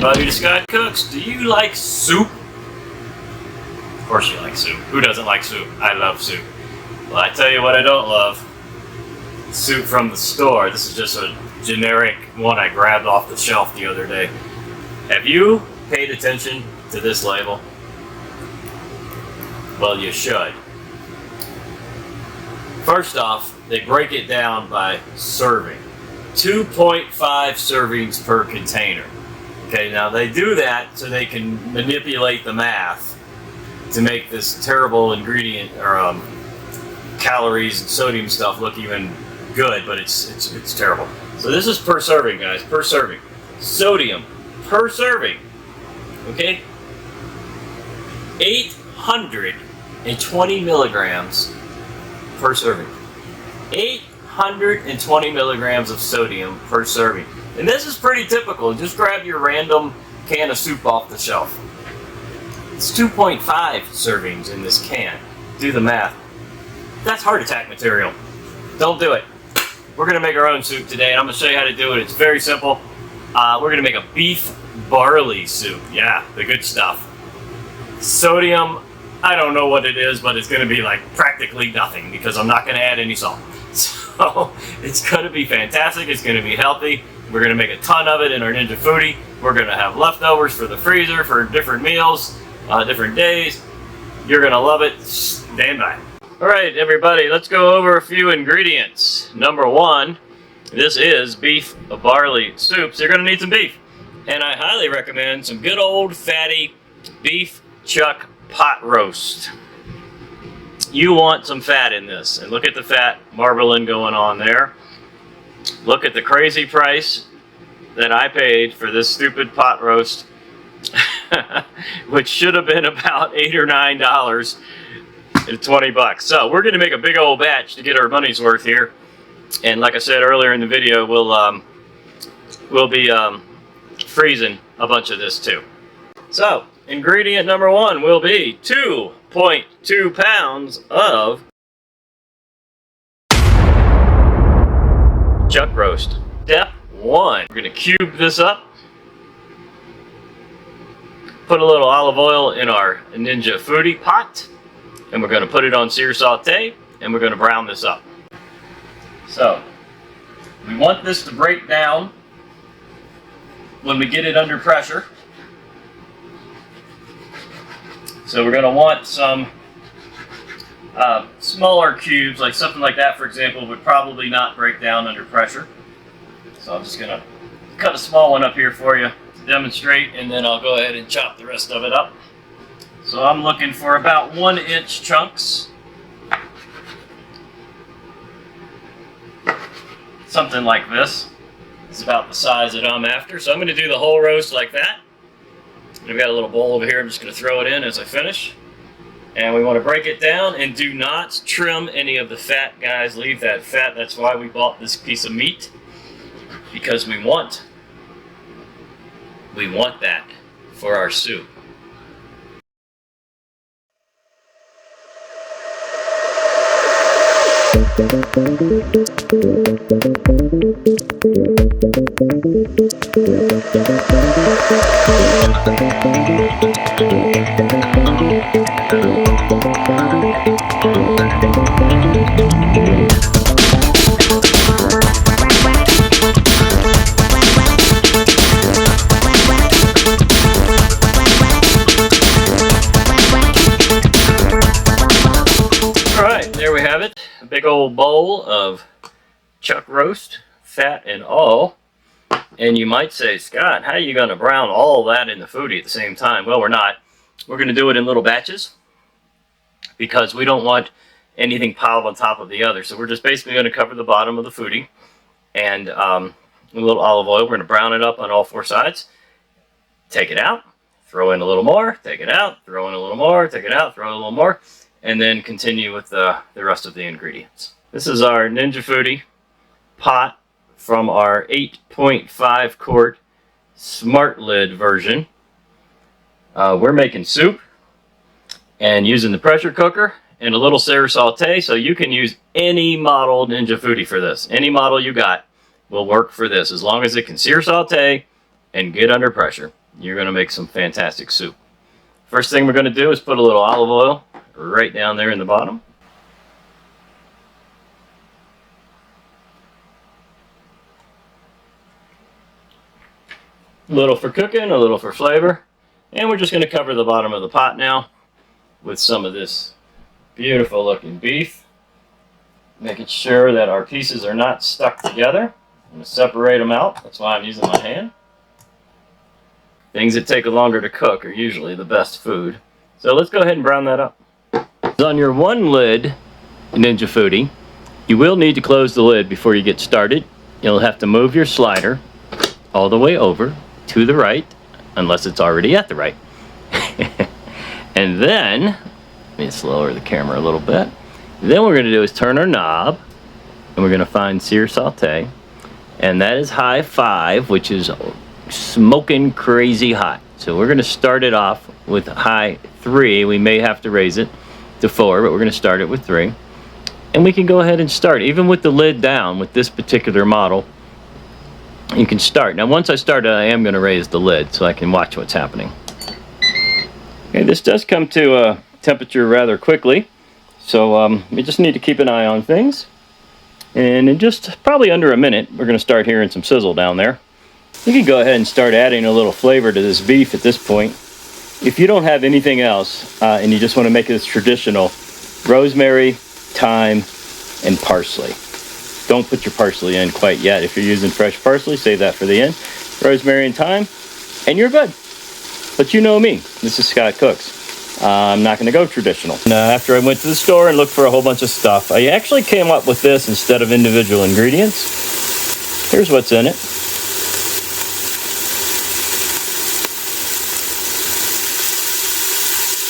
everybody to Scott Cooks. Do you like soup? Of course you like soup. Who doesn't like soup? I love soup. Well, I tell you what I don't love. Soup from the store. This is just a generic one I grabbed off the shelf the other day. Have you paid attention to this label? Well, you should. First off, they break it down by serving. 2.5 servings per container. Okay, now they do that so they can manipulate the math to make this terrible ingredient or calories and sodium stuff look even good, but it's terrible. So this is per serving, guys, per serving. Sodium per serving, okay? 820 milligrams per serving. 820 milligrams of sodium per serving. And this is pretty typical. Just grab your random can of soup off the shelf. It's 2.5 servings in this can. Do the math. That's heart attack material. Don't do it. We're going to make our own soup today, and I'm going to show you how to do it. It's very simple. We're going to make a beef barley soup. Yeah, the good stuff. Sodium, I don't know what it is, but it's going to be like practically nothing because I'm not going to add any salt. So it's going to be fantastic. It's going to be healthy. We're going to make a ton of it in our Ninja Foodi. We're going to have leftovers for the freezer for different meals, different days. You're going to love it. Stand by. All right, everybody, let's go over a few ingredients. Number one, this is beef barley soup. So you're going to need some beef. And I highly recommend some good old fatty beef chuck pot roast. You want some fat in this. And look at the fat marbling going on there. Look at the crazy price that I paid for this stupid pot roast, which should have been about $8 or $9 and 20 bucks. So we're going to make a big old batch to get our money's worth here. And like I said earlier in the video, we'll be freezing a bunch of this too. So ingredient number one will be 2.2 pounds of chuck roast. Step one, we're going to cube this up. Put a little olive oil in our Ninja Foodi pot. And we're going to put it on sear saute. And we're going to brown this up. So, we want this to break down when we get it under pressure. So we're going to want some smaller cubes, like something like that, for example, would probably not break down under pressure. So I'm just going to cut a small one up here for you to demonstrate, and then I'll go ahead and chop the rest of it up. So I'm looking for about 1-inch chunks. Something like this. It's about the size that I'm after. So I'm going to do the whole roast like that. And I've got a little bowl over here. I'm just going to throw it in as I finish. And we want to break it down and do not trim any of the fat, guys. Leave that fat. That's why we bought this piece of meat. Because we want that for our soup. A big old bowl of chuck roast, fat and all. And you might say, Scott, how are you going to brown all that in the Foodi at the same time? Well, we're not. We're going to do it in little batches because we don't want anything piled on top of the other. So we're just basically going to cover the bottom of the Foodi and a little olive oil. We're going to brown it up on all four sides. Take it out, throw in a little more, take it out, throw in a little more, take it out, throw in a little more. And then continue with the rest of the ingredients. This is our Ninja Foodi pot from our 8.5 quart smart lid version. We're making soup and using the pressure cooker and a little sear saute, so you can use any model Ninja Foodi for this. Any model you got will work for this as long as it can sear saute and get under pressure. you're going to make some fantastic soup. First thing we're going to do is put a little olive oil right down there in the bottom. A little for cooking, a little for flavor. And we're just going to cover the bottom of the pot now with some of this beautiful looking beef. Making sure that our pieces are not stuck together. I'm going to separate them out. That's why I'm using my hand. Things that take longer to cook are usually the best food. So let's go ahead and brown that up. On your one lid, Ninja Foodie, you will need to close the lid before you get started. You'll have to move your slider all the way over to the right, unless it's already at the right. And then, let me just lower the camera a little bit. Then what we're going to do is turn our knob, and we're going to find sear saute, and that is high 5, which is smoking crazy hot. So we're going to start it off with high 3. We may have to raise it to 4, but we're going to start it with 3. And we can go ahead and start, even with the lid down, with this particular model. You can start. Now once I start, I am going to raise the lid so I can watch what's happening. Okay, this does come to temperature rather quickly. So we just need to keep an eye on things. And in just probably under a minute, we're going to start hearing some sizzle down there. You can go ahead and start adding a little flavor to this beef at this point. If you don't have anything else and you just want to make this traditional, rosemary, thyme, and parsley. Don't put your parsley in quite yet. If you're using fresh parsley, save that for the end. Rosemary and thyme, and you're good. But you know me. This is Scott Cooks. I'm not going to go traditional. After I went to the store and looked for a whole bunch of stuff, I actually came up with this instead of individual ingredients. Here's what's in it.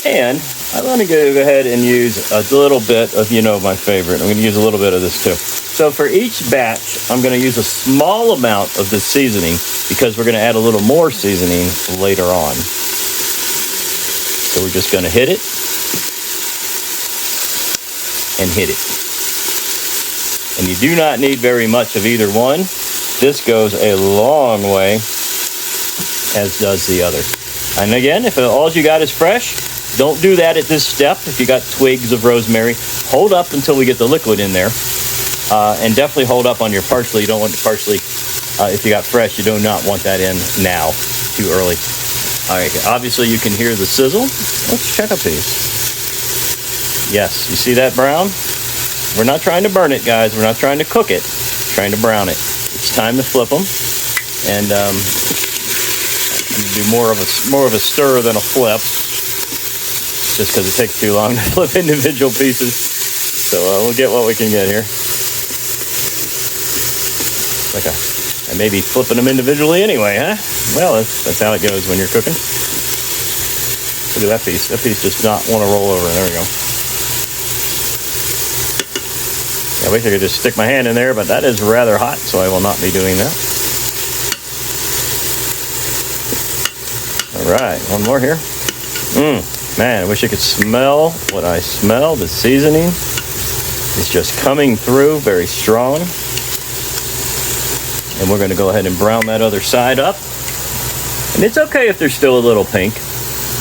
And I'm going to go ahead and use a little bit of, my favorite. I'm going to use a little bit of this too. So for each batch, I'm going to use a small amount of this seasoning because we're going to add a little more seasoning later on. So we're just going to hit it and hit it. And you do not need very much of either one. This goes a long way, as does the other. And again, if all you got is fresh, don't do that at this step. If you got twigs of rosemary, hold up until we get the liquid in there. And definitely hold up on your parsley. You don't want the parsley, if you got fresh, you do not want that in now, too early. All right, obviously you can hear the sizzle. Let's check a piece. Yes, you see that brown? We're not trying to burn it, guys. We're not trying to cook it. We're trying to brown it. It's time to flip them. And do more of a stir than a flip, just because it takes too long to flip individual pieces. So we'll get what we can get here. Okay, I may be flipping them individually anyway, huh? Well, that's how it goes when you're cooking. Look at that piece. That piece does not want to roll over. There we go. I wish I could just stick my hand in there, but that is rather hot, so I will not be doing that. All right, one more here. Man, I wish I could smell what I smell. The seasoning is just coming through very strong. And we're going to go ahead and brown that other side up. And it's okay if they're still a little pink.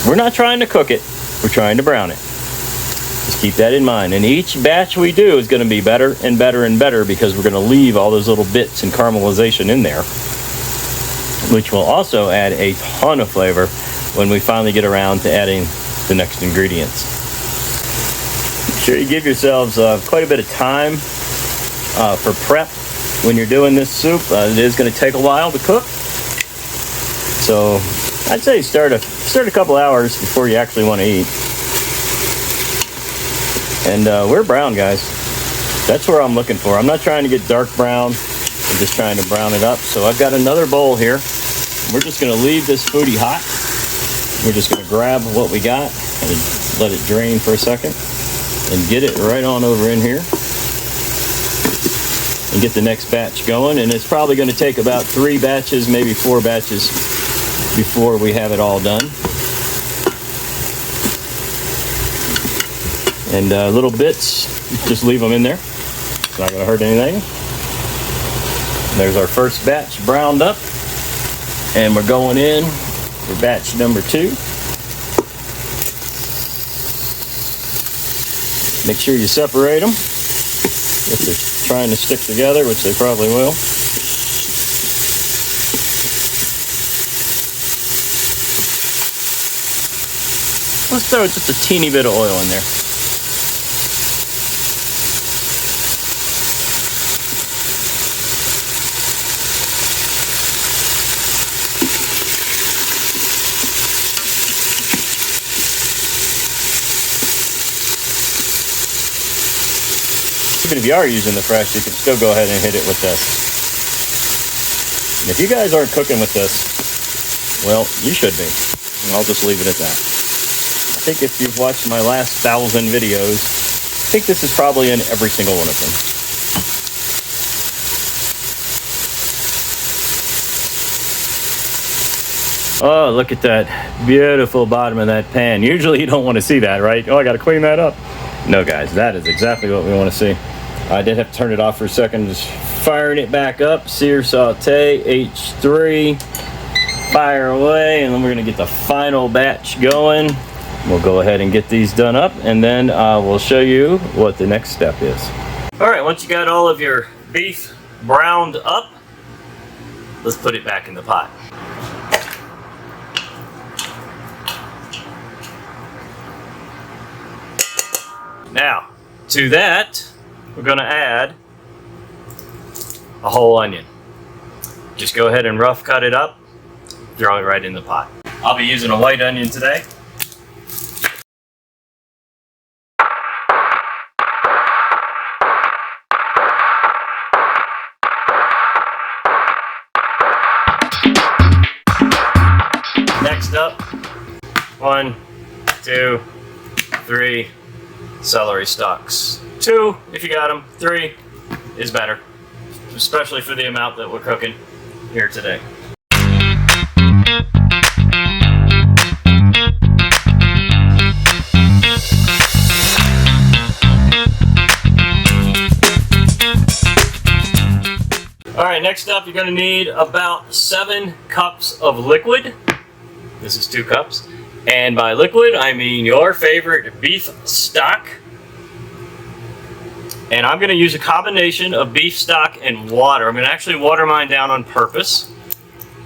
We're not trying to cook it. We're trying to brown it. Just keep that in mind. And each batch we do is going to be better and better and better because we're going to leave all those little bits and caramelization in there, which will also add a ton of flavor when we finally get around to adding the next ingredients. Make sure you give yourselves quite a bit of time for prep when you're doing this soup. It is going to take a while to cook. So I'd say start a couple hours before you actually want to eat. And we're brown, guys. That's where I'm looking for. I'm not trying to get dark brown. I'm just trying to brown it up. So I've got another bowl here. We're just going to leave this foodie hot. We're just going to grab what we got and let it drain for a second and get it right on over in here and get the next batch going. And it's probably going to take about 3 batches, maybe 4 batches before we have it all done. And little bits, just leave them in there. It's not going to hurt anything. There's our first batch browned up. And we're going in for batch number 2. Make sure you separate them if they're trying to stick together, which they probably will. Let's throw just a teeny bit of oil in there. Even if you are using the fresh, you can still go ahead and hit it with this. And if you guys aren't cooking with this, well, you should be. And I'll just leave it at that. I think if you've watched my last 1,000 videos, I think this is probably in every single one of them. Oh, look at that beautiful bottom of that pan. Usually you don't want to see that, right? Oh, I got to clean that up. No, guys, that is exactly what we want to see. I did have to turn it off for a second. Just firing it back up. Sear, saute, H3. Fire away, and then we're going to get the final batch going. We'll go ahead and get these done up, and then we'll show you what the next step is. All right, once you got all of your beef browned up, let's put it back in the pot. Now, to that, we're going to add a whole onion. Just go ahead and rough cut it up, throw it right in the pot. I'll be using a white onion today. Next up, 1, 2, 3 celery stalks. 2 if you got them, 3 is better, especially for the amount that we're cooking here today. Alright, next up you're going to need about 7 cups of liquid. This is 2 cups. And by liquid, I mean your favorite beef stock. And I'm going to use a combination of beef stock and water. I'm going to actually water mine down on purpose.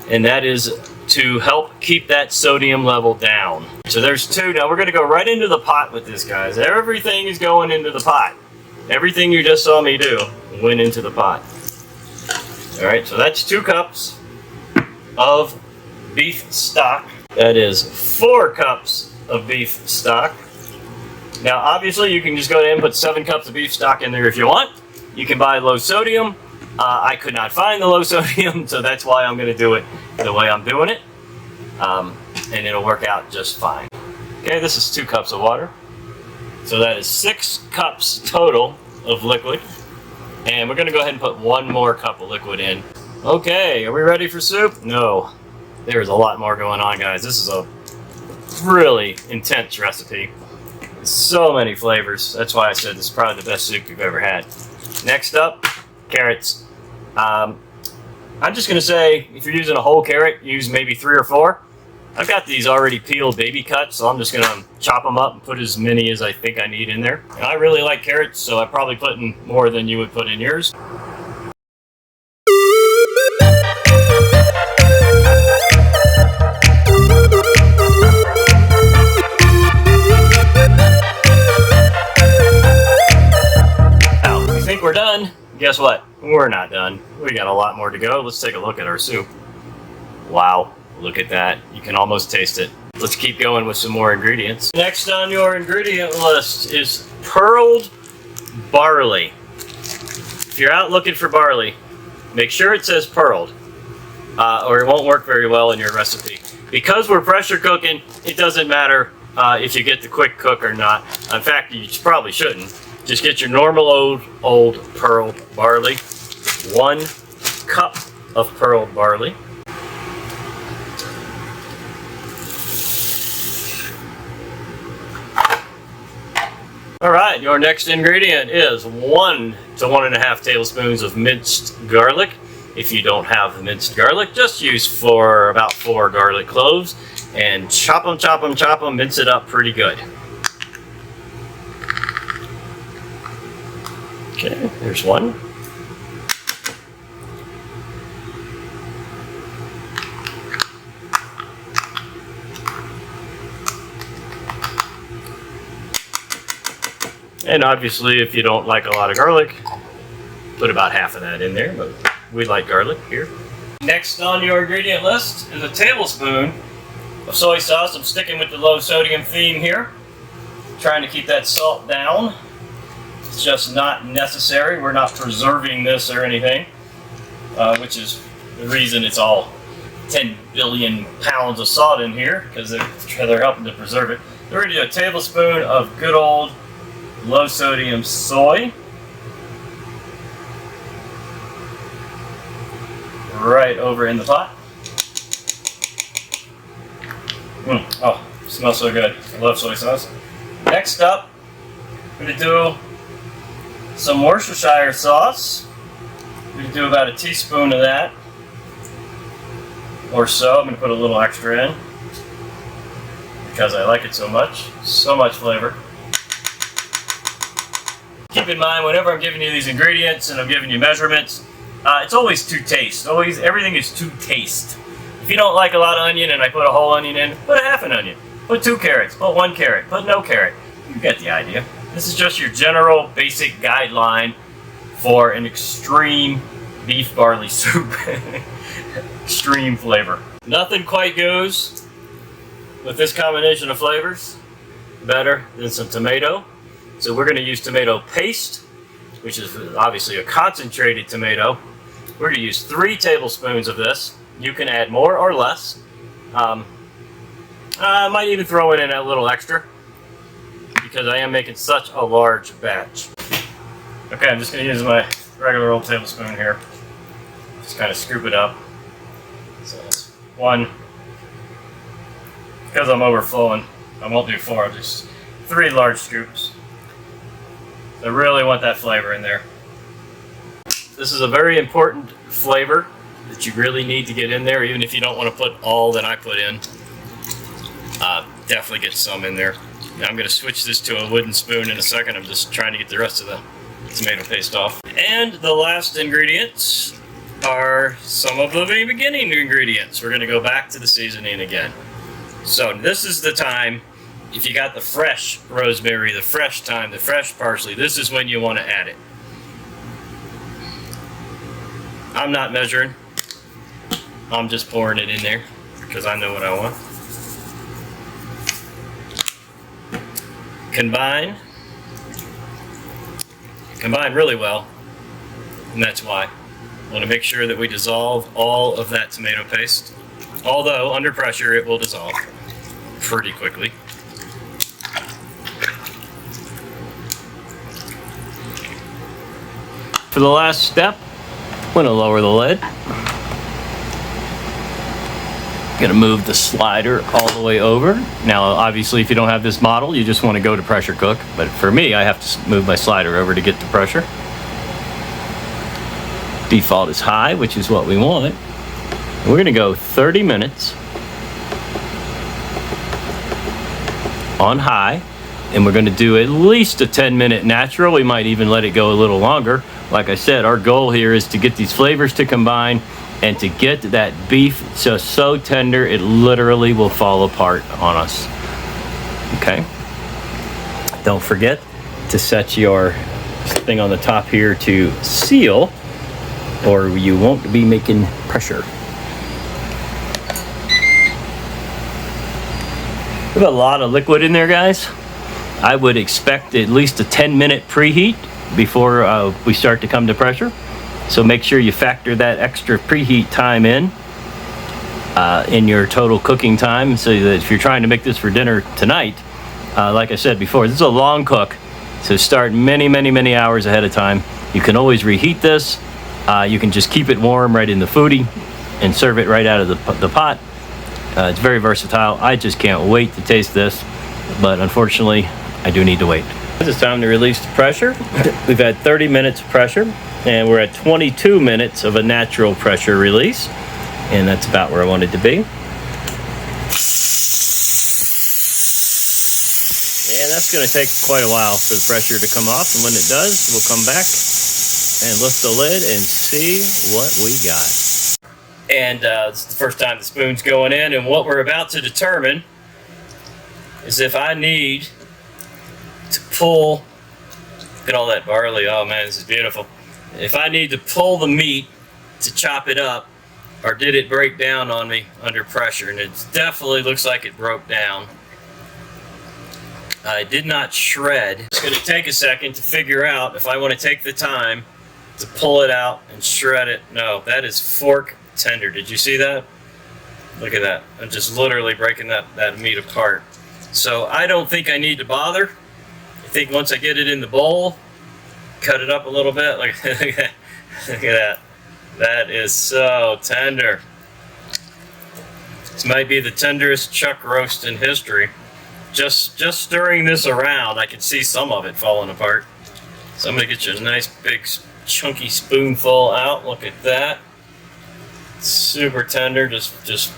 And that is to help keep that sodium level down. So there's 2. Now we're going to go right into the pot with this, guys. Everything is going into the pot. Everything you just saw me do went into the pot. Alright, so that's 2 cups of beef stock. That is 4 cups of beef stock. Now, obviously, you can just go ahead and put 7 cups of beef stock in there if you want. You can buy low sodium. I could not find the low sodium, so that's why I'm going to do it the way I'm doing it. And it'll work out just fine. Okay, this is 2 cups of water. So that is 6 cups total of liquid. And we're going to go ahead and put 1 more cup of liquid in. Okay, are we ready for soup? No. There's a lot more going on, guys. This is a really intense recipe. So many flavors. That's why I said this is probably the best soup you've ever had. Next up, carrots. I'm just going to say, if you're using a whole carrot, use maybe 3 or 4. I've got these already peeled baby cuts, so I'm just going to chop them up and put as many as I think I need in there. And I really like carrots, so I'm probably putting more than you would put in yours. We're done. Guess what? We're not done. We got a lot more to go. Let's take a look at our soup. Wow, look at that. You can almost taste it. Let's keep going with some more ingredients. Next on your ingredient list is pearled barley. If you're out looking for barley, make sure it says pearled, or it won't work very well in your recipe. Because we're pressure cooking, it doesn't matter if you get the quick cook or not. In fact, you probably shouldn't. Just get your normal old pearled barley. 1 cup of pearled barley. Alright, your next ingredient is 1 to 1.5 tablespoons of minced garlic. If you don't have the minced garlic, just use about 4 garlic cloves and chop them, mince it up pretty good. Okay, there's one. And obviously, if you don't like a lot of garlic, put about half of that in there, but we like garlic here. Next on your ingredient list is a tablespoon of soy sauce. I'm sticking with the low sodium theme here, trying to keep that salt down. It's just not necessary. We're not preserving this or anything, which is the reason it's all 10 billion pounds of salt in here, because they're helping to preserve it. We're going to do a tablespoon of good old low sodium soy. Right over in the pot. Oh, smells so good. I love soy sauce. Next up, I'm going to do some Worcestershire sauce. I'm going to do about a teaspoon of that or so. I'm going to put a little extra in because I like it so much. So much flavor. Keep in mind, whenever I'm giving you these ingredients and I'm giving you measurements, it's always to taste. Always, everything is to taste. If you don't like a lot of onion and I put a whole onion in, put a half an onion. Put 2 carrots, put 1 carrot, put no carrot. You get the idea. This is just your general basic guideline for an extreme beef barley soup. Extreme flavor. Nothing quite goes with this combination of flavors better than some tomato. So we're going to use tomato paste, which is obviously a concentrated tomato. We're going to use 3 tablespoons of this. You can add more or less. I might even throw in a little extra because I am making such a large batch. Okay, I'm just going to use my regular old tablespoon here. Just kind of scoop it up. So that's 1. Because I'm overflowing, I won't do 4, I'll just 3 large scoops. I really want that flavor in there. This is a very important flavor that you really need to get in there, even if you don't want to put all that I put in. Definitely get some in there. Now I'm going to switch this to a wooden spoon in a second. I'm just trying to get the rest of the tomato paste off. And the last ingredients are some of the beginning ingredients. We're going to go back to the seasoning again. So this is the time. If you got the fresh rosemary, the fresh thyme, the fresh parsley, this is when you want to add it. I'm not measuring. I'm just pouring it in there because I know what I want. Combine really well, and that's why. I want to make sure that we dissolve all of that tomato paste. Although under pressure it will dissolve pretty quickly. For the last step, I'm going to lower the lid. Going to move the slider all the way over. Now, obviously, if you don't have this model, you just want to go to pressure cook. But for me, I have to move my slider over to get the pressure. Default is high, which is what we want. And we're going to go 30 minutes on high. And we're going to do at least a 10-minute natural. We might even let it go a little longer. Like I said, our goal here is to get these flavors to combine and to get that beef just so tender it literally will fall apart on us. Okay? Don't forget to set your thing on the top here to seal, or you won't be making pressure. We have a lot of liquid in there, guys. I would expect at least a 10-minute preheat before we start to come to pressure. So make sure you factor that extra preheat time in your total cooking time, so that if you're trying to make this for dinner tonight, like I said before, this is a long cook, so start many hours ahead of time. You can always reheat this. You can just keep it warm right in the foodie and serve it right out of the pot. It's very versatile. I just can't wait to taste this, but unfortunately, I do need to wait. It's time to release the pressure. We've had 30 minutes of pressure. And we're at 22 minutes of a natural pressure release. And that's about where I wanted to be. And that's going to take quite a while for the pressure to come off. And when it does, we'll come back and lift the lid and see what we got. And this is the first time the spoon's going in. And what we're about to determine is if I need to pull, look at all that barley. Oh man, this is beautiful. If I need to pull the meat to chop it up, or did it break down on me under pressure? And it definitely looks like it broke down. I did not shred. It's going to take a second to figure out if I want to take the time to pull it out and shred it. No, that is fork tender. Did you see that? Look at that. I'm just literally breaking that meat apart. So I don't think I need to bother. I think once I get it in the bowl, cut it up a little bit. Look at that. That is so tender. This might be the tenderest chuck roast in history. Just stirring this around, I can see some of it falling apart. So I'm going to get you a nice big chunky spoonful out. Look at that. Super tender, just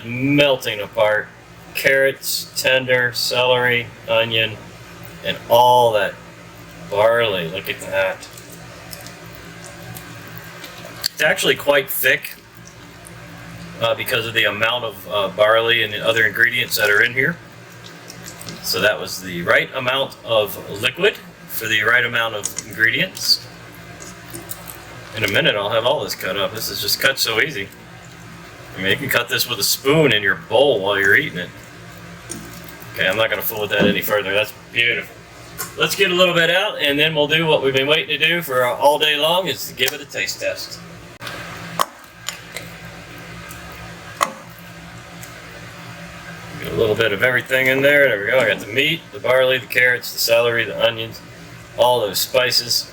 melting apart. Carrots, tender, celery, onion, and all that barley. Look at that. It's actually quite thick because of the amount of barley and the other ingredients that are in here. So that was the right amount of liquid for the right amount of ingredients. In a minute I'll have all this cut up. This is just cut so easy. I mean, you can cut this with a spoon in your bowl while you're eating it. Okay, I'm not going to fool with that any further. That's beautiful. Let's get a little bit out, and then we'll do what we've been waiting to do for all day long, is to give it a taste test. Get a little bit of everything in there. There we go. I got the meat, the barley, the carrots, the celery, the onions, all those spices.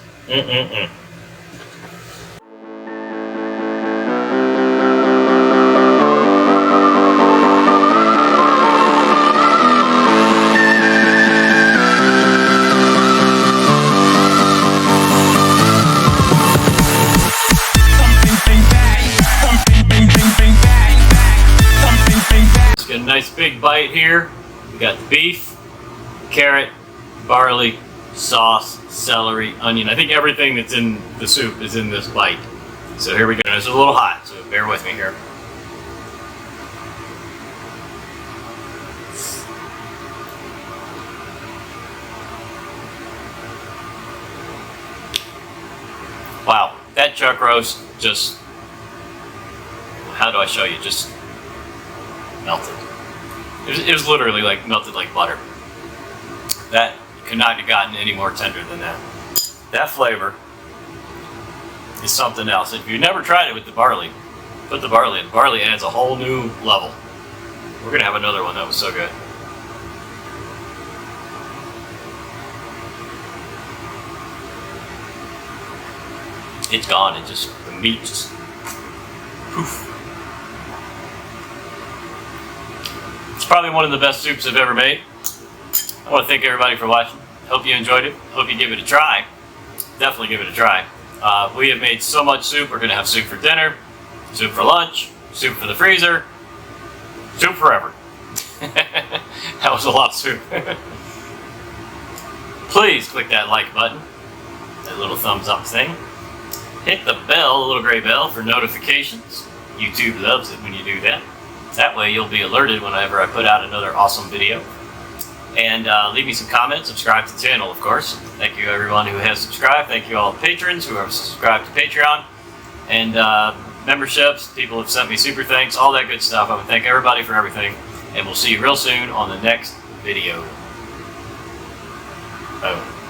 A nice big bite here. We got the beef, carrot, barley, sauce, celery, onion. I think everything that's in the soup is in this bite. So here we go. It's a little hot, so bear with me here. Wow, that chuck roast just, how do I show you? Just melted. It was literally like melted like butter. That could not have gotten any more tender than that. That flavor is something else. If you've never tried it with the barley, put the barley in. Barley adds a whole new level. We're gonna have another one that was so good. It's gone. It just, the meat just poof. It's probably one of the best soups I've ever made. I want to thank everybody for watching. Hope you enjoyed it. Hope you give it a try. Definitely give it a try. We have made so much soup. We're going to have soup for dinner, soup for lunch, soup for the freezer, soup forever. That was a lot of soup. Please click that like button, that little thumbs up thing. Hit the bell, the little gray bell, for notifications. YouTube loves it when you do that. That way you'll be alerted whenever I put out another awesome video. And leave me some comments, subscribe to the channel, of course. Thank you everyone who has subscribed. Thank you all the patrons who have subscribed to Patreon. And memberships, people have sent me super thanks, all that good stuff. I want to thank everybody for everything. And we'll see you real soon on the next video. Boom.